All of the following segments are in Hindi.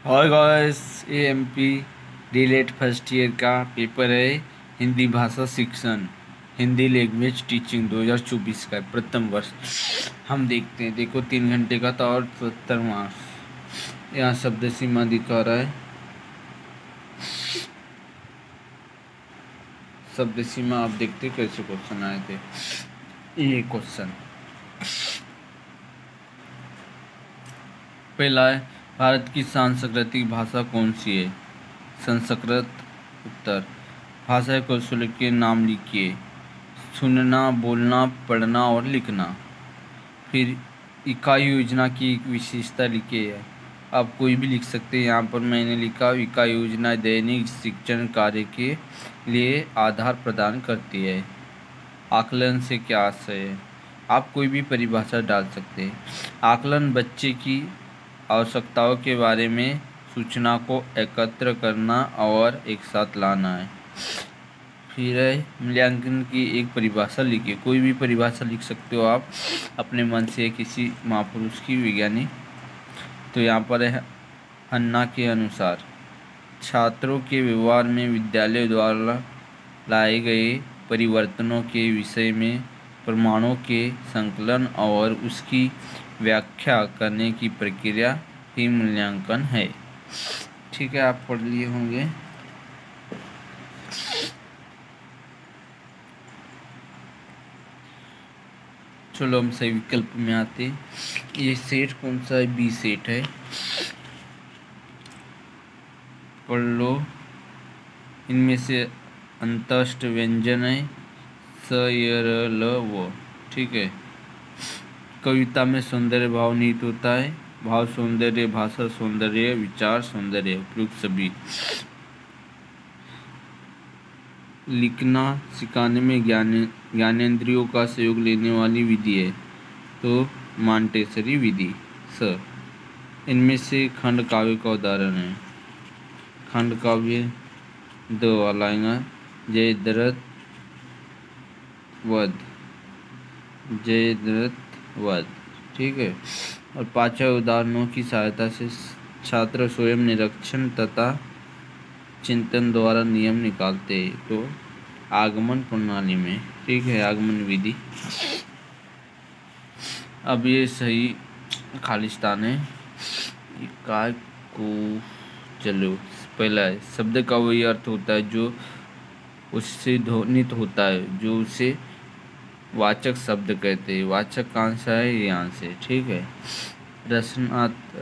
हाय गाइस, ये एमपी डीलेट फर्स्ट ईयर का पेपर है। हिंदी भाषा शिक्षण, हिंदी लैंग्वेज टीचिंग 2024 का प्रथम वर्ष। हम देखते हैं। देखो 3 घंटे का था और 70 मार्क्स। यहाँ शब्द सीमा दिखा रहा है। शब्द सीमा आप देखते कैसे क्वेश्चन आए थे। ये क्वेश्चन पहला है, भारत की सांस्कृतिक भाषा कौन सी है? संस्कृत। उत्तर, भाषा कौशल के नाम लिखिए। सुनना, बोलना, पढ़ना और लिखना। फिर इकाई योजना की एक विशेषता लिखी है। आप कोई भी लिख सकते हैं। यहाँ पर मैंने लिखा, इकाई योजना दैनिक शिक्षण कार्य के लिए आधार प्रदान करती है। आकलन से क्या आशय है? आप कोई भी परिभाषा डाल सकते हैं। आकलन बच्चे की आवश्यकताओं के बारे में सूचना को एकत्र करना और एक साथ लाना है। फिर है, मूल्यांकन की एक परिभाषा लिखिए। कोई भी परिभाषा लिख सकते हो आप अपने मन से, किसी महापुरुष की, वैज्ञानिक। तो यहाँ पर है, हन्ना के अनुसार छात्रों के व्यवहार में विद्यालय द्वारा लाए गए परिवर्तनों के विषय में प्रमाणों के संकलन और उसकी व्याख्या करने की प्रक्रिया ही मूल्यांकन है। ठीक है, आप पढ़ लिए होंगे। चलो हम सही विकल्प में आते। ये सेट कौन सा है? बी सेट है। पढ़ लो। इनमें से अंतस्थ व्यंजन है स, य, र, ल, व। ठीक है। कविता में सौंदर्य भाव निहित होता है। भाव सौंदर्य, भाषा सौंदर्य, विचार सौंदर्य, उपयुक्त सभी। लिखना सिखाने में ज्ञानेंद्रियों का सहयोग लेने वाली विधि है, तो मांटेसरी विधि। स, इनमें से खंड काव्य का उदाहरण है। खंड काव्य दो वाला आएगा, जयद्रथ वध, जयद्रथ वध। ठीक है। और 5 उदाहरणों की सहायता से छात्र स्वयं निरीक्षण तथा चिंतन द्वारा नियम निकालते हैं, तो आगमन प्रणाली में। ठीक है, आगमन विधि। अब ये सही खालिस्तान है। काय को, चलो पहला है, शब्द का वही अर्थ होता है जो उससे ध्वनित होता है, जो उसे वाचक शब्द कहते हैं। वाचक कौन सा है? यहाँ से। ठीक है।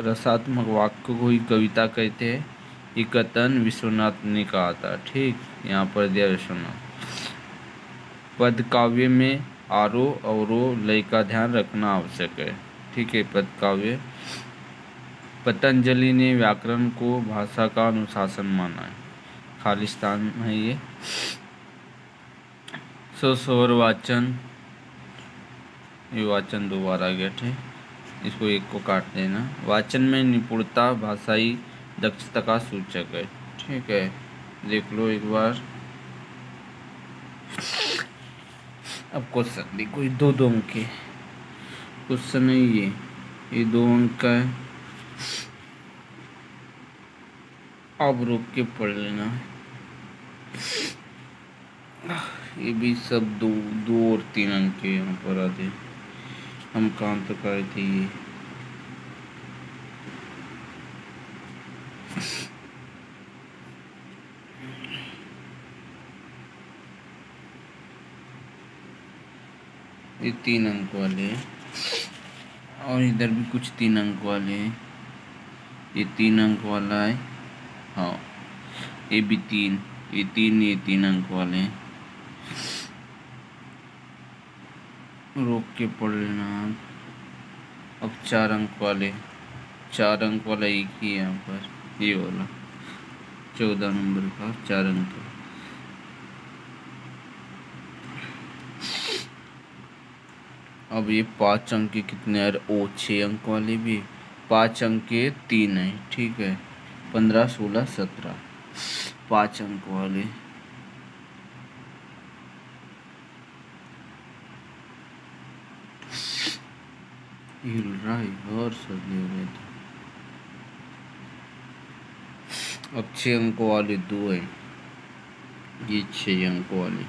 रसात्मक वाक्य को ही कविता कहते हैं। ये कथन विश्वनाथ ने कहा था। ठीक, यहाँ पर दिया विश्वनाथ। पद काव्य में आरोह अवरोह लय का ध्यान रखना आवश्यक है। ठीक है। पद काव्य, पतंजलि ने व्याकरण को भाषा का अनुशासन माना है। खालिस्तान है ये। स्वर वाचन, ये वाचन दोबारा गया थे, इसको एक को काट देना। वाचन में निपुणता भाषाई दक्षता का सूचक है। ठीक है, देख लो एक बार। अब क्वेश्चन देखो, ये दो अंक के क्वेश्चन है। ये 2 अंक का है। अब रुक के पढ़ लेना। ये भी सब दो दो और 3 अंक के यहाँ पर आते। हम कहाँ तक आए थे? ये 3 अंक वाले हैं और इधर भी कुछ 3 अंक वाले हैं। ये 3 अंक वाला है। हाँ, ये भी 3, ये 3, ये 3 अंक वाले हैं। रोक के पढ़ लेना आप। अब 4 अंक वाले, 4 अंक वाला एक ही है यहाँ पर, ये वाला 14 नंबर का 4 अंक। अब ये 5 अंक के कितने यार? 6 अंक वाले भी 5 अंक के 3 है। ठीक है, 15, 16, 17, 5 अंक वाले। हिल रहा है और सर्दी हो गई थी। अब 6 अंकों वाली 2 है, ये 6 अंकों वाली।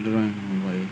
ड्राइंग भाई